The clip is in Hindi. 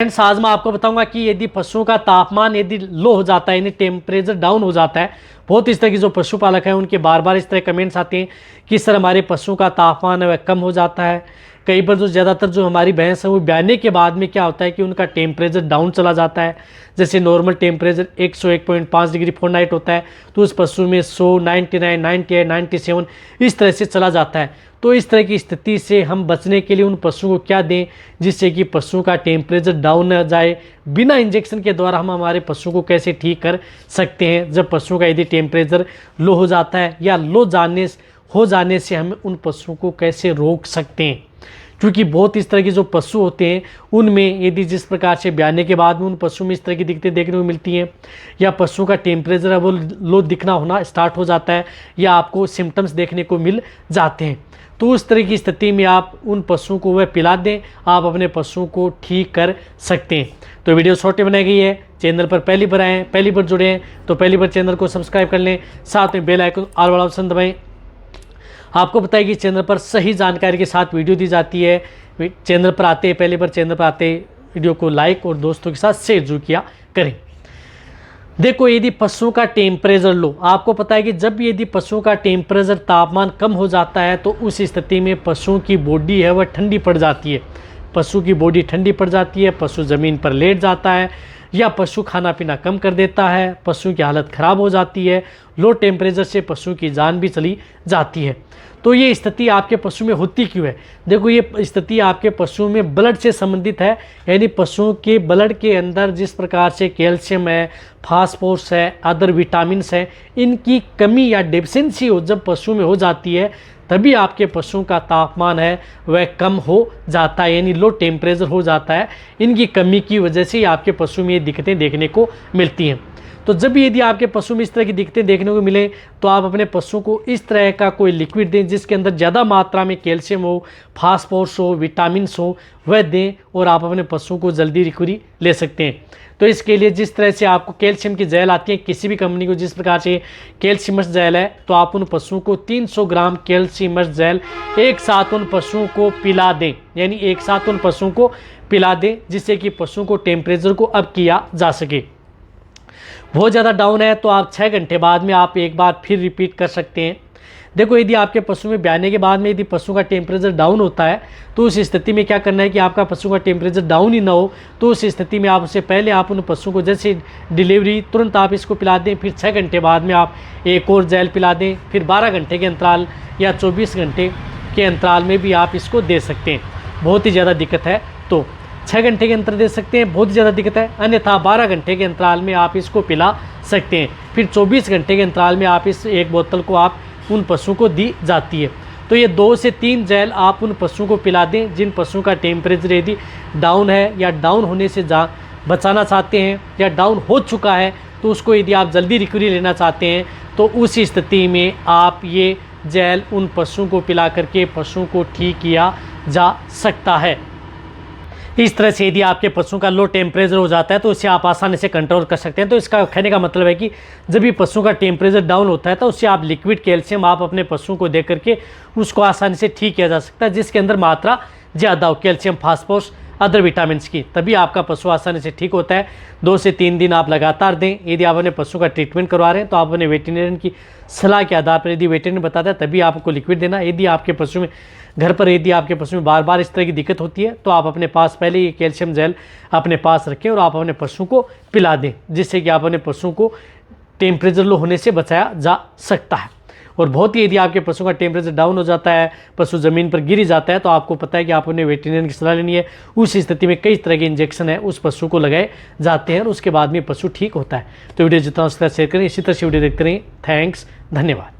फ्रेंड्स, आज मैं आपको बताऊंगा कि यदि पशुओं का तापमान यदि लो हो जाता है यानी टेम्परेचर डाउन हो जाता है, बहुत इस तरह की जो पशुपालक हैं उनके बार बार इस तरह कमेंट्स आते हैं कि सर हमारे पशुओं का तापमान है वह कम हो जाता है। कई बार जो ज़्यादातर जो हमारी भैंस है वो ब्याने के बाद में क्या होता है कि उनका टेम्परेचर डाउन चला जाता है। जैसे नॉर्मल टेम्परेचर 101.5 डिग्री फ़ारेनहाइट होता है तो उस पशु में 100, 99, 98, 97 इस तरह से चला जाता है। तो इस तरह की स्थिति से हम बचने के लिए उन पशुओं को क्या दें जिससे कि पशु का टेम्परेचर डाउन न जाए। बिना इंजेक्शन के द्वारा हम हमारे पशु को कैसे ठीक कर सकते हैं जब पशुओं का यदि टेम्परेचर लो हो जाता है, या हो जाने से हम उन पशुओं को कैसे रोक सकते हैं। क्योंकि बहुत इस तरह के जो पशु होते हैं उनमें यदि जिस प्रकार से ब्याने के बाद में उन पशुओं में इस तरह की दिक्कतें देखने को मिलती हैं, या पशुओं का टेम्परेचर है वो लो दिखना होना स्टार्ट हो जाता है, या आपको सिम्टम्स देखने को मिल जाते हैं, तो उस तरह की स्थिति में आप उन पशुओं को वह पिला दें, आप अपने पशुओं को ठीक कर सकते हैं। तो वीडियो छोटी बनाई गई है। चैनल पर पहली बार आए हैं, पहली बार जुड़े हैं तो पहली बार चैनल को सब्सक्राइब कर लें, साथ में बेल आइकन ऑल वाला ऑप्शन दबाएं। आपको पता है कि चैनल पर सही जानकारी के साथ वीडियो दी जाती है। चैनल पर आते हैं, पहली बार चैनल पर आते वीडियो को लाइक और दोस्तों के साथ शेयर जरूर किया करें। देखो, यदि पशुओं का टेम्परेचर लो, आपको पता है कि जब यदि पशुओं का टेम्परेचर तापमान कम हो जाता है तो उस स्थिति में पशुओं की बॉडी है वह ठंडी पड़ जाती है। पशु की बॉडी ठंडी पड़ जाती है, पशु ज़मीन पर लेट जाता है, या पशु खाना पीना कम कर देता है, पशु की हालत ख़राब हो जाती है। लो टेम्परेचर से पशु की जान भी चली जाती है। तो ये स्थिति आपके पशु में होती क्यों है? देखो, ये स्थिति आपके पशुओं में ब्लड से संबंधित है, यानी पशुओं के ब्लड के अंदर जिस प्रकार से कैल्शियम है, फास्फोरस है, अदर विटामिन्स है, इनकी कमी या डेफिशिएंसी हो जब पशु में हो जाती है तभी आपके पशुओं का तापमान है वह कम हो जाता है, यानी लो टेम्परेचर हो जाता है। इनकी कमी की वजह से ही आपके पशु में ये दिक्कतें देखने को मिलती हैं। तो जब भी यदि आपके पशु में इस तरह की दिक्कतें देखने को मिले तो आप अपने पशु को इस तरह का कोई लिक्विड दें जिसके अंदर ज़्यादा मात्रा में कैल्शियम हो, फास्फोरस हो, विटामिन्स हो, वह दें और आप अपने पशु को जल्दी रिकवरी ले सकते हैं। तो इसके लिए जिस तरह से आपको कैल्शियम की जेल आती है किसी भी कंपनी को, जिस प्रकार से कैल्शियमस जेल है, तो आप उन पशुओं को 300 ग्राम कैल्शियमस जेल एक साथ उन पशुओं को पिला दें, यानी एक साथ उन पशुओं को पिला दें जिससे कि पशुओं को टेम्परेचर को अप किया जा सके। बहुत ज़्यादा डाउन है तो आप 6 घंटे बाद में आप एक बार फिर रिपीट कर सकते हैं। देखो, यदि आपके पशु में ब्याने के बाद में यदि पशु का टेम्परेचर डाउन होता है तो उस स्थिति में क्या करना है कि आपका पशु का टेम्परेचर डाउन ही ना हो, तो उस स्थिति में आप उससे पहले आप उन पशु को जैसे डिलीवरी तुरंत आप इसको पिला दें, फिर 6 घंटे बाद में आप एक और जेल पिला दें, फिर 12 घंटे के अंतराल या 24 घंटे के अंतराल में भी आप इसको दे सकते हैं। बहुत ही ज़्यादा दिक्कत है तो 6 घंटे के अंतर दे सकते हैं, बहुत ज़्यादा दिक्कत है, अन्यथा 12 घंटे के अंतराल में आप इसको पिला सकते हैं। फिर 24 घंटे के अंतराल में आप इस एक बोतल को आप उन पशुओं को दी जाती है। तो ये 2 से 3 जेल आप उन पशुओं को पिला दें जिन पशुओं का टेम्परेचर यदि डाउन है या डाउन होने से बचाना चाहते हैं, या डाउन हो चुका है तो उसको यदि आप जल्दी रिकवरी लेना चाहते हैं तो उस स्थिति में आप ये जेल उन पशुओं को पिला करके पशुओं को ठीक किया जा सकता है। इस तरह से यदि आपके पशुओं का लो टेम्परेचर हो जाता है तो उससे आप आसानी से कंट्रोल कर सकते हैं। तो इसका कहने का मतलब है कि जब भी पशुओं का टेम्परेचर डाउन होता है तो उससे आप लिक्विड कैल्शियम आप अपने पशुओं को दे करके उसको आसानी से ठीक किया जा सकता है, जिसके अंदर मात्रा ज़्यादा हो कैल्शियम, फास्फोरस, अदर विटामिन्स की, तभी आपका पशु आसानी से ठीक होता है। 2 से 3 दिन आप लगातार दें। यदि आप अपने पशु का ट्रीटमेंट करवा रहे हैं तो आप अपने वेटरनरियन की सलाह के आधार पर, यदि वेटरनरी बताता है तभी आपको लिक्विड देना। यदि आपके पशु में घर पर यदि आपके पशु में बार बार इस तरह की दिक्कत होती है तो आप अपने पास पहले ये कैल्शियम जेल अपने पास रखें और आप अपने पशु को पिला दें, जिससे कि आप अपने पशु को टेम्परेचर लो होने से बचाया जा सकता है। और बहुत ही यदि आपके पशु का टेम्परेचर डाउन हो जाता है, पशु ज़मीन पर गिर जाता है, तो आपको पता है कि आप उन्हें वेटरनरियन की सलाह लेनी है। उस स्थिति में कई तरह के इंजेक्शन है उस पशु को लगाए जाते हैं और उसके बाद में पशु ठीक होता है। तो वीडियो जितना उसका शेयर करें, इसी तरह से वीडियो देखते रहें। थैंक्स, धन्यवाद।